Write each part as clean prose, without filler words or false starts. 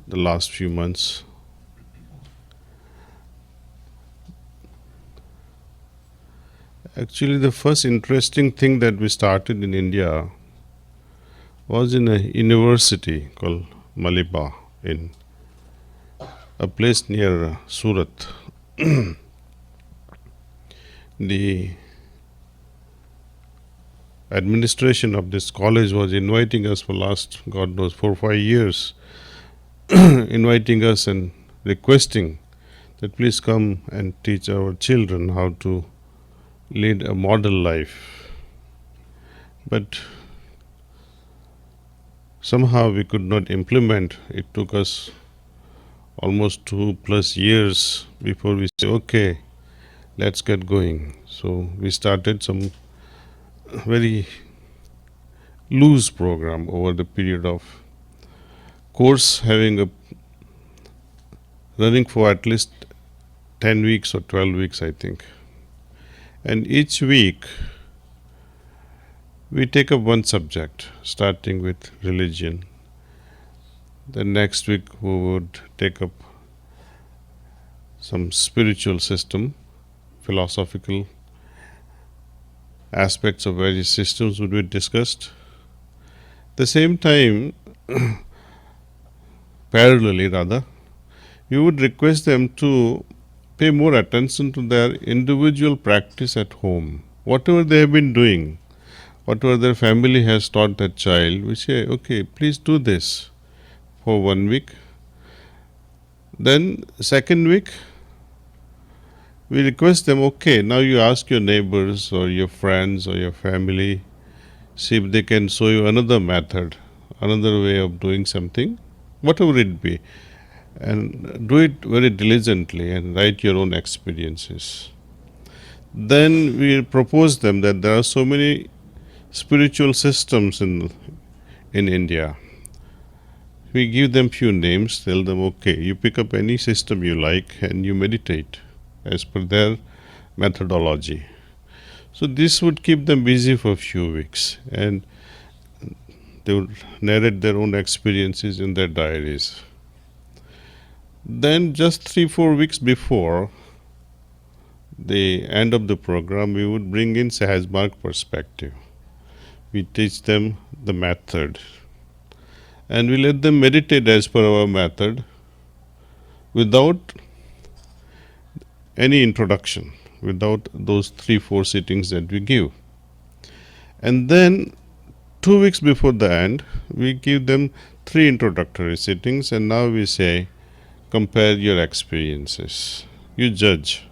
the last few months. Actually, the first interesting thing that we started in India was in a university called Maliba in a place near Surat. The administration of this college was inviting us for last, God knows, 4 or 5 years, inviting us and requesting that please come and teach our children how to lead a model life. But somehow we could not implement. It took us almost 2+ years before we say, okay, let's get going. So we started some very loose program over the period of course, having a running for at least 10 weeks or 12 weeks, I think. And each week we take up one subject, starting with religion. The next week we would take up some spiritual system, philosophical aspects of various systems would be discussed. At the same time, parallelly rather, you would request them to pay more attention to their individual practice at home. Whatever they have been doing, whatever their family has taught that child, we say, okay, please do this for 1 week. Then second week, we request them, okay, now you ask your neighbors or your friends or your family, see if they can show you another method, another way of doing something, whatever it be, and do it very diligently and write your own experiences. Then we propose them that there are so many spiritual systems in India. We give them few names, tell them, okay, you pick up any system you like and you meditate as per their methodology. So this would keep them busy for a few weeks, and they would narrate their own experiences in their diaries. Then just 3-4 weeks before the end of the program, we would bring in Sahajmarg perspective. We teach them the method, and we let them meditate as per our method without any introduction, without those 3-4 sittings that we give. And then 2 weeks before the end, we give them 3 introductory sittings, and now we say, compare your experiences. You judge.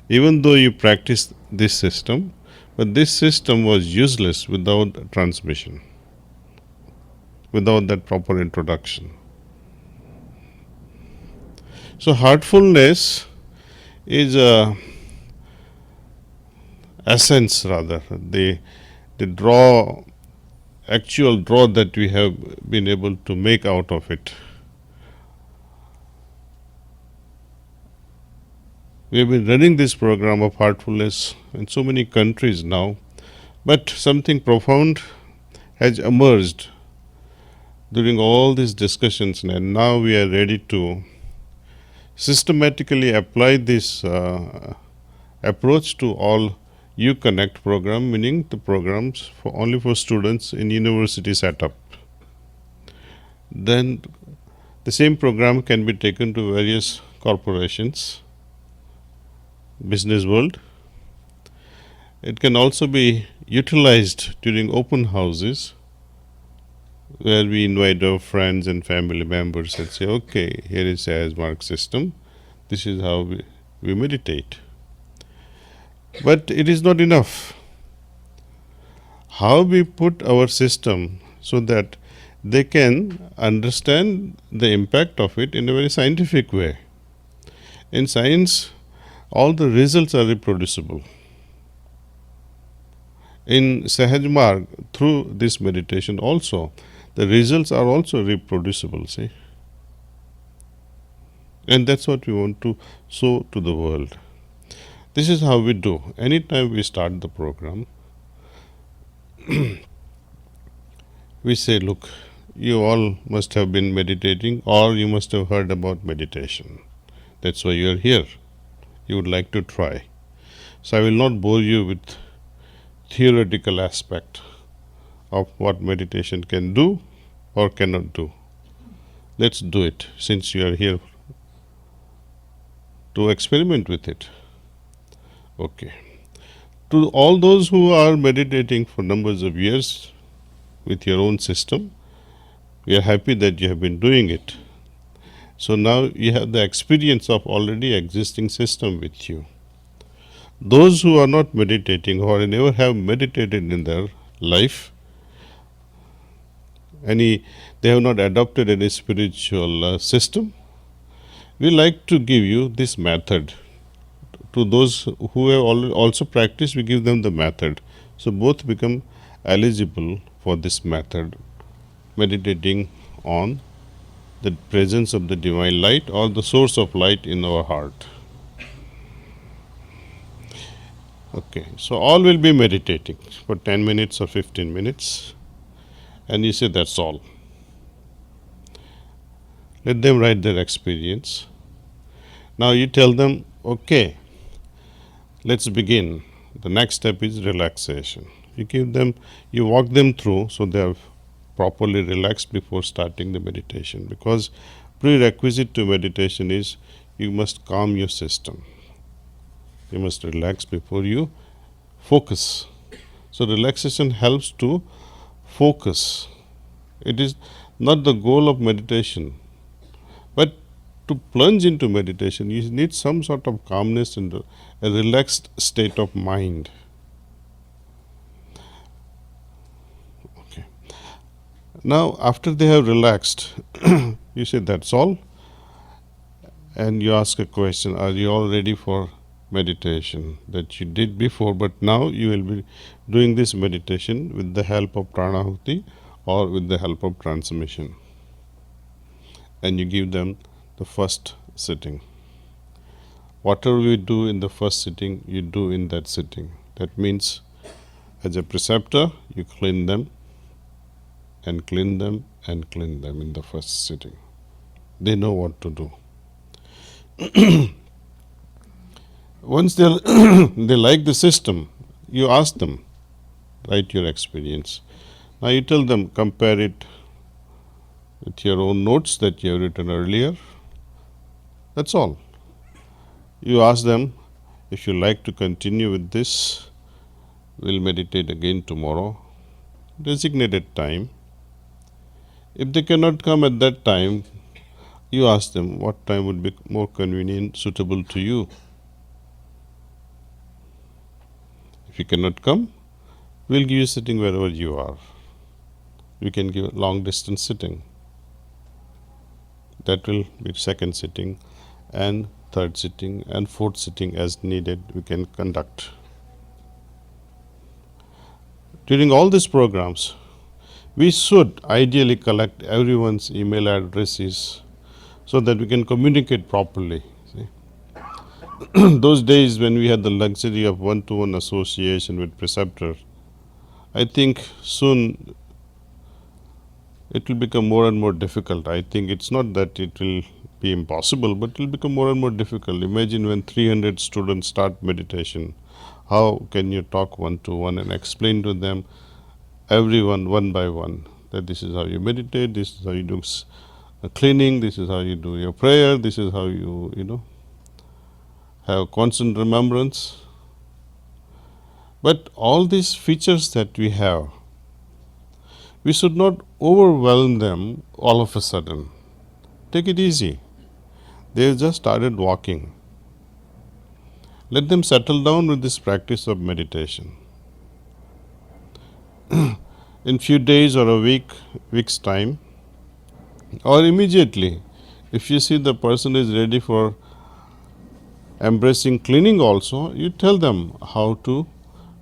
Even though you practice this system, but this system was useless without transmission, without that proper introduction. So heartfulness is a essence, rather, the actual draw that we have been able to make out of it. We have been running this program of heartfulness in so many countries now, but something profound has emerged during all these discussions, and now we are ready to systematically apply this approach to all U-Connect program, meaning the programs only for students in university setup. Then the same program can be taken to various corporations, business world. It can also be utilized during open houses, where we invite our friends and family members and say, okay, here is Sahajmarg system. This is how we meditate. But it is not enough. How we put our system so that they can understand the impact of it in a very scientific way. In science, all the results are reproducible. In Sahajmarg, through this meditation also, the results are also reproducible, see. And that's what we want to show to the world. This is how we do. Anytime we start the program, we say, look, you all must have been meditating, or you must have heard about meditation. That's why you are here. You would like to try. So I will not bore you with theoretical aspect of what meditation can do or cannot do. Let's do it, since you are here to experiment with it. Okay. To all those who are meditating for numbers of years with your own system, we are happy that you have been doing it. So now you have the experience of already existing system with you. Those who are not meditating or never have meditated in their life, they have not adopted any spiritual system, we like to give you this method. To those who have also practiced, we give them the method. So both become eligible for this method, meditating on the presence of the divine light or the source of light in our heart. Okay, so all will be meditating for 10 minutes or 15 minutes, and you say that's all. Let them write their experience. Now you tell them, okay, let's begin. The next step is relaxation. You walk them through so they are properly relaxed before starting the meditation, because prerequisite to meditation is you must calm your system. You must relax before you focus. So relaxation helps to focus. It is not the goal of meditation, but to plunge into meditation, you need some sort of calmness and a relaxed state of mind. Okay. Now, after they have relaxed, you say that's all, and you ask a question: are you all ready for meditation? That you did before, but now you will be doing this meditation with the help of pranahuti or with the help of transmission. And you give them the first sitting. Whatever you do in the first sitting, you do in that sitting. That means, as a preceptor, you clean them and clean them and clean them in the first sitting. They know what to do. Once they they like the system, you ask them, write your experience. Now you tell them, compare it with your own notes that you have written earlier. That's all. You ask them, if you like to continue with this, we'll meditate again tomorrow, designated time. If they cannot come at that time, you ask them what time would be more convenient, suitable to you. If you cannot come, we'll give you sitting wherever you are. We can give a long distance sitting. That will be second sitting, and third sitting and fourth sitting as needed we can conduct. During all these programs, we should ideally collect everyone's email addresses so that we can communicate properly. See? Those days when we had the luxury of one-to-one association with preceptor, I think soon it will become more and more difficult. I think it's not that it will be impossible, but it will become more and more difficult. Imagine when 300 students start meditation, how can you talk one-to-one and explain to them, everyone one by one, that this is how you meditate, this is how you do cleaning, this is how you do your prayer, this is how you have constant remembrance. But all these features that we have, we should not overwhelm them all of a sudden. Take it easy. They have just started walking. Let them settle down with this practice of meditation. In few days or a week's time, or immediately, if you see the person is ready for embracing cleaning also, you tell them how to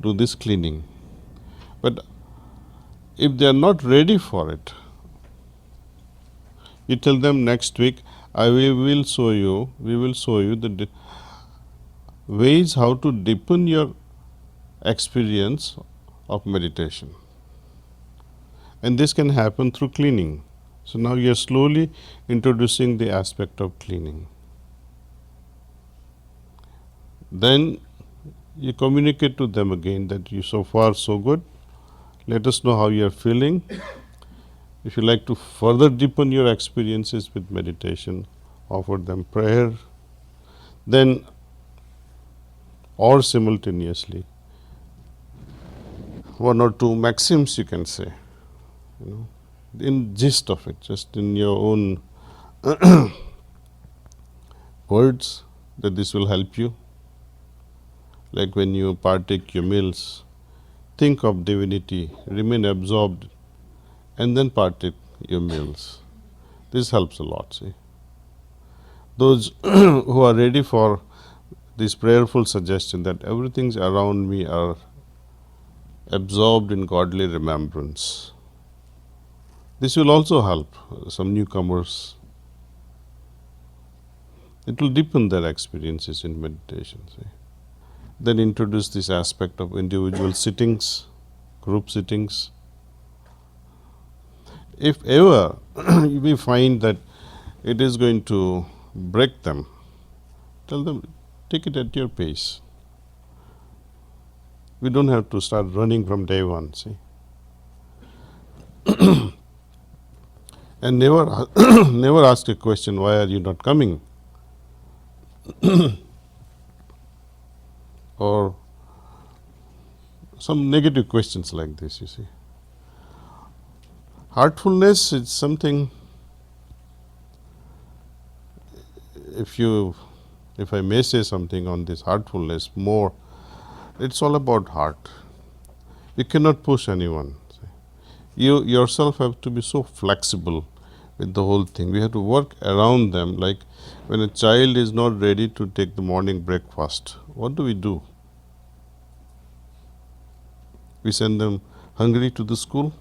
do this cleaning. But if they are not ready for it, you tell them next week, we will show you the ways how to deepen your experience of meditation. And this can happen through cleaning. So now you are slowly introducing the aspect of cleaning. Then you communicate to them again that you so far so good. Let us know how you are feeling. If you like to further deepen your experiences with meditation, offer them prayer. Then, or simultaneously, one or two maxims you can say, you know, in gist of it, just in your own words, that this will help you. Like when you partake your meals, think of divinity, remain absorbed, and then partake your meals. This helps a lot. See, those who are ready for this prayerful suggestion that everything around me are absorbed in godly remembrance. This will also help some newcomers. It will deepen their experiences in meditation. See. Then introduce this aspect of individual sittings, group sittings. If ever we find that it is going to break them, tell them, take it at your pace. We don't have to start running from day one, see. And never, never ask a question, why are you not coming? Or some negative questions like this, you see. Heartfulness is something, if I may say something on this heartfulness more, it's all about heart. You cannot push anyone. You yourself have to be so flexible with the whole thing. We have to work around them. Like when a child is not ready to take the morning breakfast, what do? We send them hungry to the school?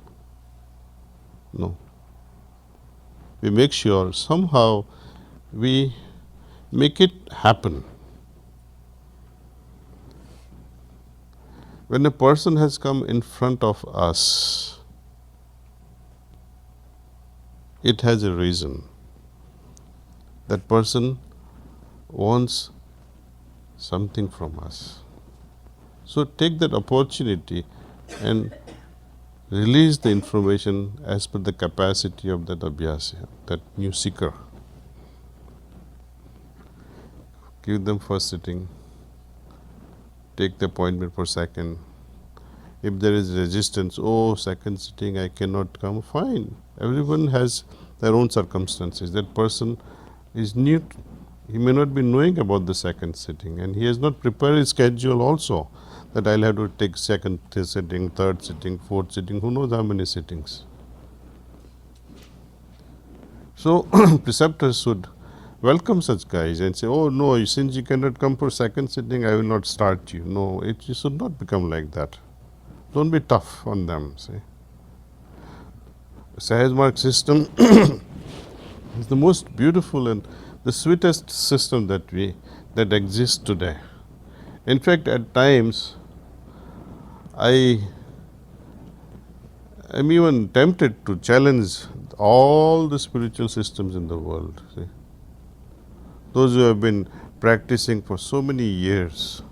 No. We make sure somehow we make it happen. When a person has come in front of us, it has a reason. That person wants something from us. So take that opportunity and release the information as per the capacity of that abhyasa, that new seeker. Give them first sitting, take the appointment for second. If there is resistance, oh, second sitting, I cannot come, fine. Everyone has their own circumstances. That person is new. He may not be knowing about the second sitting, and he has not prepared his schedule also, that I'll have to take second sitting, third sitting, fourth sitting, who knows how many sittings. So preceptors should welcome such guys and say, oh no, since you cannot come for second sitting, I will not start you. No, it should not become like that. Don't be tough on them. See, Sahaj Mark system is the most beautiful and the sweetest system that exists today. In fact, at times I am even tempted to challenge all the spiritual systems in the world. See, those who have been practicing for so many years,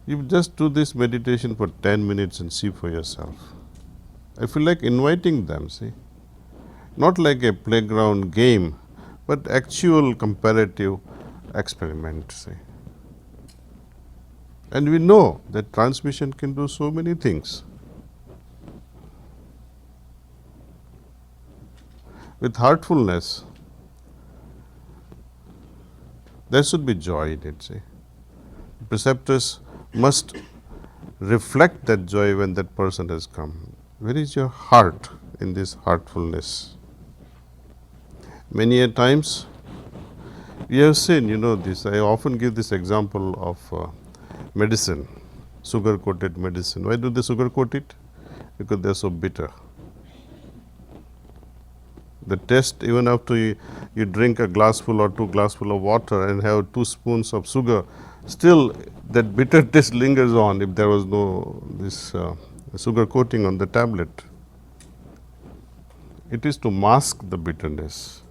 you just do this meditation for 10 minutes and see for yourself. I feel like inviting them, see, not like a playground game, but actual comparative experiment, see. And we know that transmission can do so many things. With heartfulness, there should be joy in it, see. Preceptors must reflect that joy when that person has come. Where is your heart in this heartfulness? Many a times we have seen, this. I often give this example of medicine, sugar-coated medicine. Why do they sugar-coat it? Because they are so bitter. The taste, even after you drink a glassful or 2 glassful of water and have 2 spoons of sugar, still that bitter taste lingers on if there was no this sugar coating on the tablet. It is to mask the bitterness.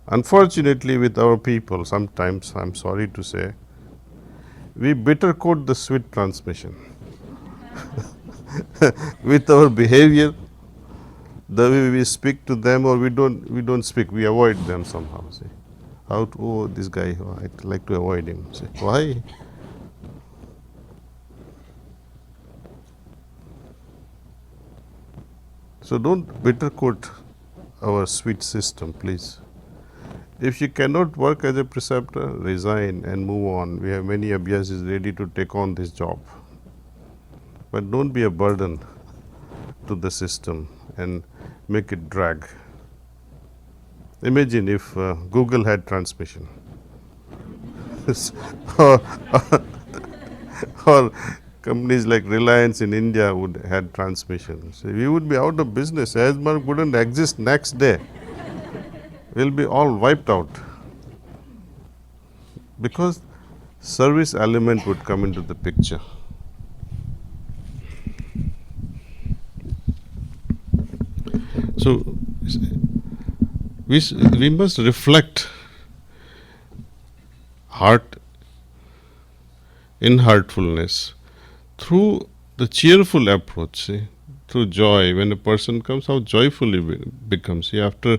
Unfortunately, with our people, sometimes, I'm sorry to say, we bitter coat the sweet transmission. With our behavior, the way we speak to them, or we don't speak, we avoid them somehow. See, how to, oh, this guy, oh, I'd like to avoid him. See, why? So don't bitter coat our sweet system, please. If you cannot work as a preceptor, resign and move on. We have many abhyasis ready to take on this job. But don't be a burden to the system and make it drag. Imagine if Google had transmission. or, or companies like Reliance in India would had transmission. So we would be out of business. Asmark wouldn't exist next day. We'll be all wiped out. Because service element would come into the picture. So we must reflect heart in heartfulness through the cheerful approach. See, through joy. When a person comes, how joyful he becomes. See, after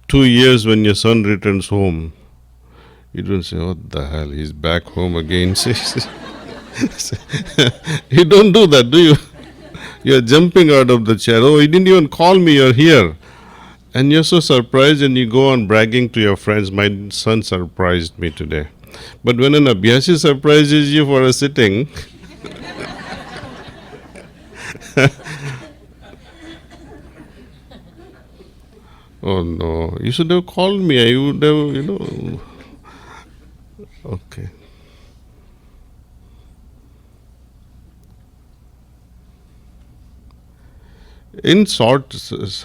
2 years, when your son returns home, you don't say, "What the hell? He's back home again." You don't do that, do you? You're jumping out of the chair. Oh, he didn't even call me. You're here. And you're so surprised, and you go on bragging to your friends, "My son surprised me today." But when an abhyasi surprises you for a sitting, oh no, you should have called me. I would have, Okay. In short,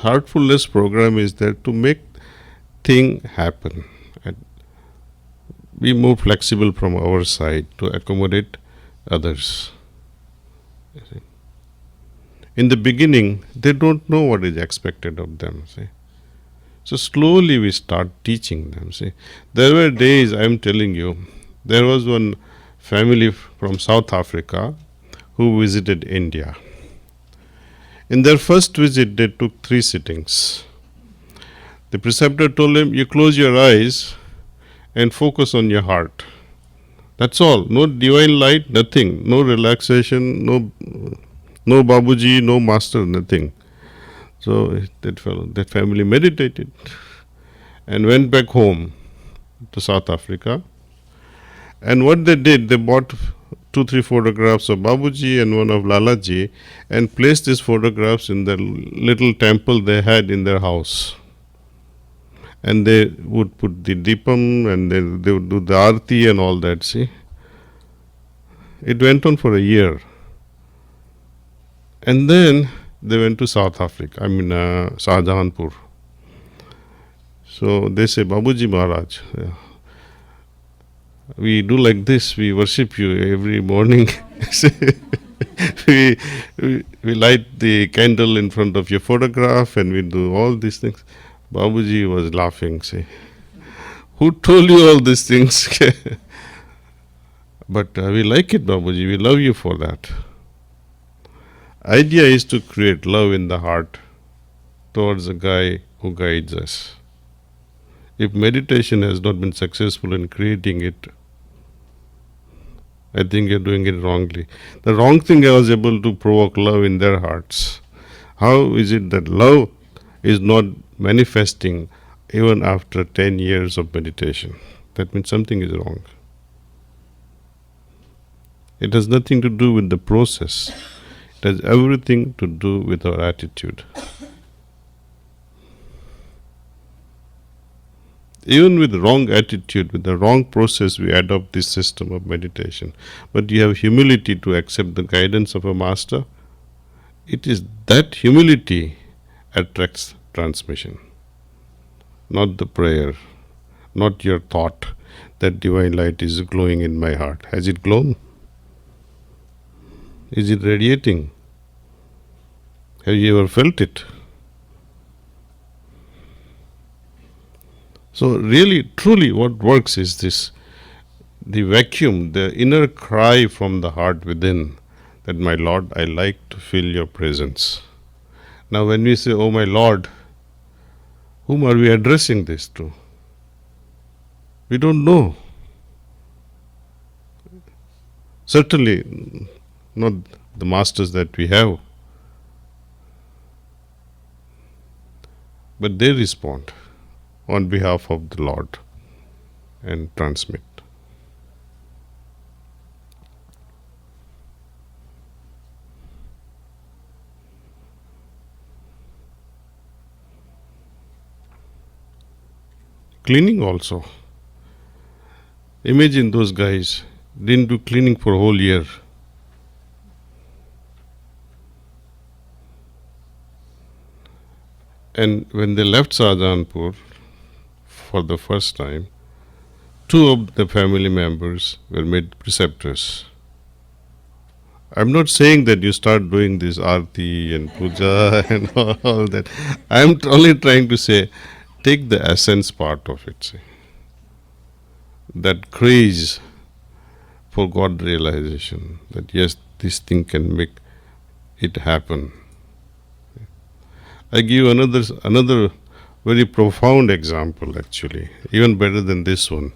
heartfulness program is there to make thing happen. And be more flexible from our side to accommodate others. In the beginning, they don't know what is expected of them. See. So slowly we start teaching them. See, there were days, I am telling you, there was one family from South Africa who visited India. In their first visit, they took 3 sittings. The preceptor told him, "You close your eyes and focus on your heart. That's all. No divine light, nothing. No relaxation, no Babuji, no master, nothing." So that family meditated and went back home to South Africa. And what they did, they bought 2-3 photographs of Babuji and one of Lalaji and placed these photographs in the little temple they had in their house. And they would put the deepam and then they would do the arti and all that, see. It went on for a year. And then they went to South Africa, Shahjahanpur. So they say, "Babuji Maharaj, we do like this, we worship you every morning." we light the candle in front of your photograph and we do all these things. Babuji was laughing, say, "Who told you all these things?" But we like it, Babuji, we love you for that. Idea is to create love in the heart towards the guy who guides us. If meditation has not been successful in creating it, I think you're doing it wrongly. The wrong thing, I was able to provoke love in their hearts. How is it that love is not manifesting even after 10 years of meditation? That means something is wrong. It has nothing to do with the process. It has everything to do with our attitude. Even with wrong attitude, with the wrong process, we adopt this system of meditation. But you have humility to accept the guidance of a master. It is that humility attracts transmission. Not the prayer, not your thought that divine light is glowing in my heart. Has it glown? Is it radiating? Have you ever felt it? So, really, truly, what works is this the vacuum, the inner cry from the heart within that, my Lord, I like to feel your presence. Now, when we say, oh my Lord, whom are we addressing this to? We don't know. Certainly not the masters that we have, but they respond on behalf of the Lord and transmit. Cleaning also. Imagine those guys didn't do cleaning for a whole year. And when they left Shahjahanpur for the first time, 2 of the family members were made preceptors. I'm not saying that you start doing this arti and puja and all that. I'm only trying to say, take the essence part of it. See. That craze for God realization, that yes, this thing can make it happen. I give another very profound example, actually, even better than this one.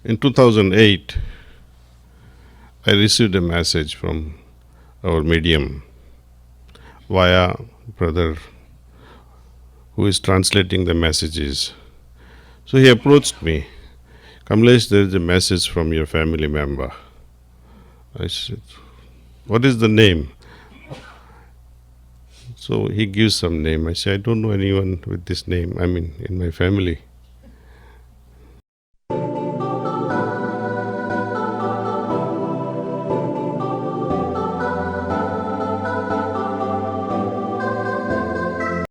In 2008, I received a message from our medium via brother who is translating the messages. So he approached me, Kamlesh, there is a message from your family member. I said, what is the name? So he gives some name. I say, I don't know anyone with this name, in my family.